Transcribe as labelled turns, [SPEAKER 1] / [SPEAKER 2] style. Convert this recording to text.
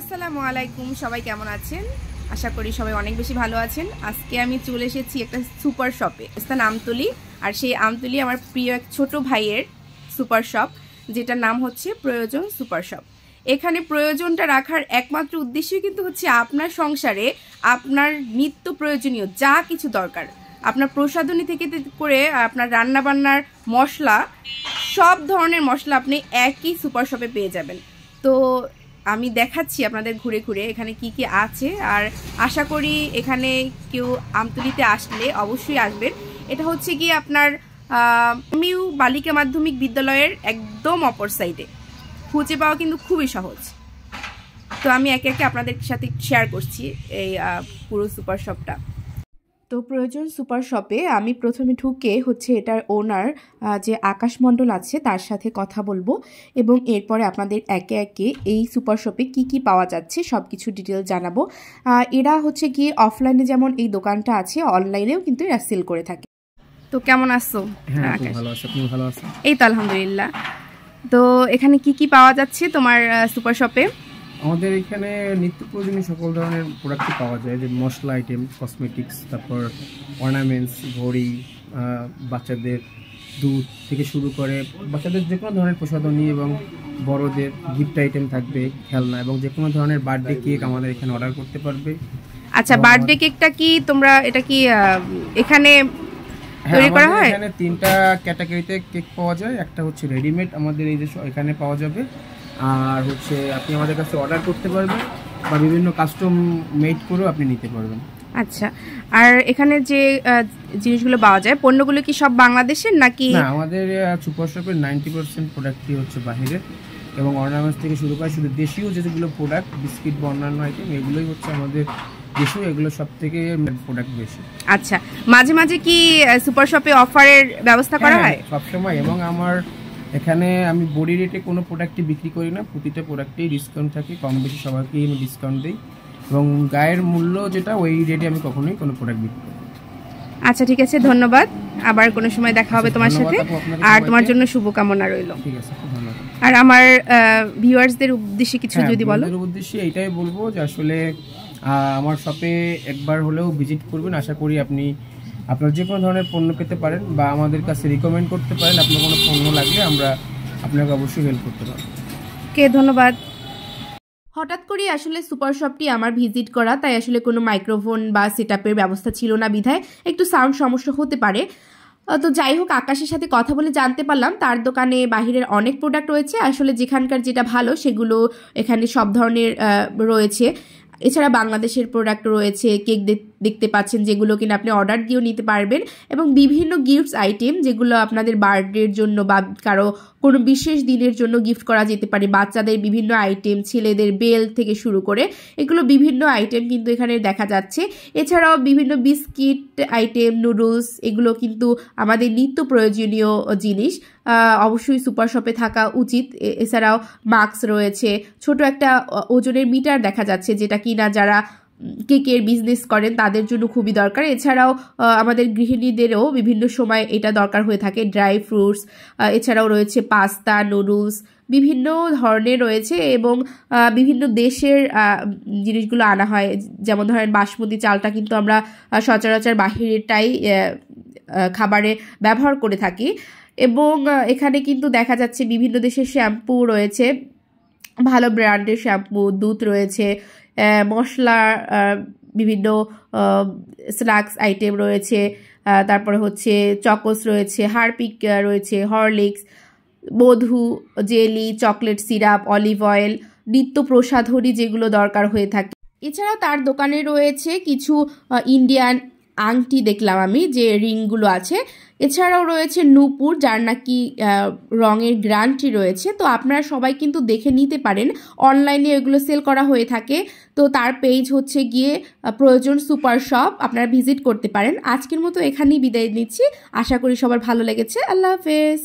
[SPEAKER 1] আসসালামু আলাইকুম, সবাই কেমন আছেন? আশা করি সবাই অনেক বেশি ভালো আছেন। আজকে আমি চলে এসেছি একটা সুপার শপে, স্থান আমতলী। আর সেই আমতলী আমার প্রিয় এক ছোট ভাইয়ের সুপার শপ, যেটার নাম হচ্ছে প্রয়োজন সুপার শপ। এখানে প্রয়োজনটা রাখার একমাত্র উদ্দেশ্যই কিন্তু হচ্ছে আপনার সংসারে আপনার নিত্য প্রয়োজনীয় যা কিছু দরকার, আপনার প্রসাধনী থেকে করে আপনার রান্নাবান্নার মশলা, সব ধরনের মশলা আপনি একই সুপার শপে পেয়ে যাবেন। তো আমি দেখাচ্ছি আপনাদের ঘুরে ঘুরে এখানে কি কি আছে। আর আশা করি এখানে কেউ আমতলীতে আসলে অবশ্যই আসবেন। এটা হচ্ছে কি আপনার মিউ বালিকা মাধ্যমিক বিদ্যালয়ের একদম অপর সাইডে, খুঁজে পাওয়া কিন্তু খুবই সহজ। তো আমি একে একে আপনাদের সাথে শেয়ার করছি এই পুরো সুপার শপটা। তো প্রয়োজন সুপার শপে আমি প্রথমে ঢুকে হচ্ছে এটার ওনার যে আকাশমণ্ডল আছে তার সাথে কথা বলবো, এবং এরপরে আপনাদের একে একে এই সুপার শপে কি কি পাওয়া যাচ্ছে সব কিছু ডিটেল জানাবো। এরা হচ্ছে কি অফলাইনে যেমন এই দোকানটা আছে, অনলাইনেও কিন্তু এরা সেল করে থাকে। তো কেমন আছো?
[SPEAKER 2] হ্যাঁ, ভালো আছি। আপনি ভালো আছেন?
[SPEAKER 1] এই তো আলহামদুলিল্লাহ। তো এখানে কি কি পাওয়া যাচ্ছে তোমার সুপার শপে?
[SPEAKER 2] আমাদের এখানে নিত্য প্রয়োজনীয় সকল ধরনের প্রোডাক্ট পাওয়া যায়, যে মশলা আইটেম, কসমেটিক্স, তারপর অর্নামেন্টস, ঘড়ি, বাচ্চাদের দুধ থেকে শুরু করে বাচ্চাদের যে কোনো ধরনের প্রসাধনী এবং বড়দের গিফট আইটেম থাকবে, খেলনা, এবং যে কোনো ধরনের বার্থডে কেক আমাদের এখানে অর্ডার করতে পারবে।
[SPEAKER 1] আচ্ছা, বার্থডে কেকটা কি তোমরা এটা কি এখানে তৈরি করা হয়?
[SPEAKER 2] এখানে তিনটা ক্যাটাগরিতে কেক পাওয়া যায়। একটা হচ্ছে রেডিমেড, আমাদের এই যে এখানে পাওয়া যাবে। আর হচ্ছে আপনি আমাদের কাছে অর্ডার করতে পারবেন বা বিভিন্ন কাস্টম মেড করেও আপনি নিতে পারবেন।
[SPEAKER 1] আচ্ছা, আর এখানে যে জিনিসগুলো পাওয়া যায়, পণ্যগুলো কি সব বাংলাদেশের নাকি?
[SPEAKER 2] না, আমাদের সুপার শপের 90% প্রোডাক্টই হচ্ছে বাইরের, এবং অর্নামেন্টস থেকে শুরু করে শুধু দেশীয় যেগুলো প্রোডাক্ট, বিস্কিট বা অন্যান্য আইটেম, এগুলোই হচ্ছে আমাদের দেশীয়, এগুলো সব থেকে প্রোডাক্ট বেশি।
[SPEAKER 1] আচ্ছা, মাঝে মাঝে কি সুপার শপে অফারের ব্যবস্থা করা হয়?
[SPEAKER 2] সবসময়, এবং আমার এখানে আমি বডি রেটে কোনো প্রোডাক্টই বিক্রি করি না, প্রতিটা প্রোডাক্টেই ডিসকাউন্ট থাকে, কম বেশি সবাইকেই আমি ডিসকাউন্ট দিই, এবং গায়ের মূল্য যেটা ওই রেটে আমি কখনোই কোনো প্রোডাক্ট বিক্রি করি।
[SPEAKER 1] আচ্ছা, ঠিক আছে, ধন্যবাদ। আবার কোনো সময় দেখা হবে তোমার সাথে। আর তোমার জন্য শুভকামনা রইল।
[SPEAKER 2] ঠিক আছে, ধন্যবাদ।
[SPEAKER 1] আর আমার ভিউয়ার্সদের উদ্দেশ্যে কিছু যদি বলো।
[SPEAKER 2] ভিউয়ারদের উদ্দেশ্যে এইটাই বলবো যে আসলে আমার শপে একবার হলেও ভিজিট করবেন। আশা করি আপনি আপনার যে কোনো ধরনের পণ্য পেতে পারেন, বা আমাদের কাছে রিকমেন্ড করতে পারেন। আপনার কোনো পণ্য লাগলে আমরা আপনাকে অবশ্যই হেল্প করতে পারবো।
[SPEAKER 1] কে ধন্যবাদ। হঠাৎ করে আসলে সুপার শপটি আমার ভিজিট করা, তাই আসলে কোনো মাইক্রোফোন বা সেটআপের ব্যবস্থা ছিল না, বিধায় একটু সাউন্ড সমস্যা হতে পারে। তো যাই হোক, আকাশের সাথে কথা বলে জানতে পারলাম তার দোকানে বাহিরের অনেক প্রোডাক্ট রয়েছে। আসলে যেখানকার যেটা ভালো সেগুলো এখানে সব ধরনের রয়েছে। এছাড়া বাংলাদেশের প্রোডাক্ট রয়েছে, কেক দেখতে পাচ্ছেন যেগুলো কিনা আপনি অর্ডার দিয়েও নিতে পারবেন, এবং বিভিন্ন গিফটস আইটেম যেগুলো আপনাদের বার্থডের জন্য বা কারো কোনো বিশেষ দিনের জন্য গিফট করা যেতে পারে। বাচ্চাদের বিভিন্ন আইটেম, ছেলেদের বেল থেকে শুরু করে এগুলো বিভিন্ন আইটেম কিন্তু এখানে দেখা যাচ্ছে। এছাড়াও বিভিন্ন বিস্কিট আইটেম, নুডলস, এগুলো কিন্তু আমাদের নিত্য প্রয়োজনীয় জিনিস, অবশ্যই সুপার শপে থাকা উচিত। এছাড়াও মাস্ক রয়েছে, ছোট একটা ওজনের মিটার দেখা যাচ্ছে, যেটা কিনা যারা কেকের বিজনেস করেন তাদের জন্য খুবই দরকার। এছাড়াও আমাদের গৃহিণীদেরও বিভিন্ন সময় এটা দরকার হয়ে থাকে। ড্রাই ফ্রুটস, এছাড়াও রয়েছে পাস্তা, নুডলস, বিভিন্ন ধরনের রয়েছে, এবং বিভিন্ন দেশের জিনিসগুলো আনা হয়। যেমন ধরেন বাসমতি চালটা কিন্তু আমরা সচরাচর বাহিরেরটাই খাবারে ব্যবহার করে থাকি। এবং এখানে কিন্তু দেখা যাচ্ছে বিভিন্ন দেশের শ্যাম্পু রয়েছে, ভালো ব্র্যান্ডের শ্যাম্পু, দুধ রয়েছে, মশলা, বিভিন্ন স্ন্যাক্স আইটেম রয়েছে, তারপরে হচ্ছে চকোস রয়েছে, হারপিক রয়েছে, হরলিক্স, মধু, jelly, chocolate syrup, olive oil, নিত্য প্রসাধনী যেগুলো দরকার হয়ে থাকে। এছাড়াও তার দোকানে রয়েছে কিছু ইন্ডিয়ান আংটি, দেখলাম আমি যে রিংগুলো আছে। এছাড়াও রয়েছে নূপুর, যার নাকি রঙের গ্যারান্টি রয়েছে। তো আপনারা সবাই কিন্তু দেখে নিতে পারেন, অনলাইনে এগুলো সেল করা হয়ে থাকে। তো তার পেজ হচ্ছে গিয়ে প্রয়োজন সুপার শপ, আপনারা ভিজিট করতে পারেন। আজকের মতো এখানেই বিদায় নিচ্ছি, আশা করি সবার ভালো লেগেছে। আল্লাহ হাফেজ।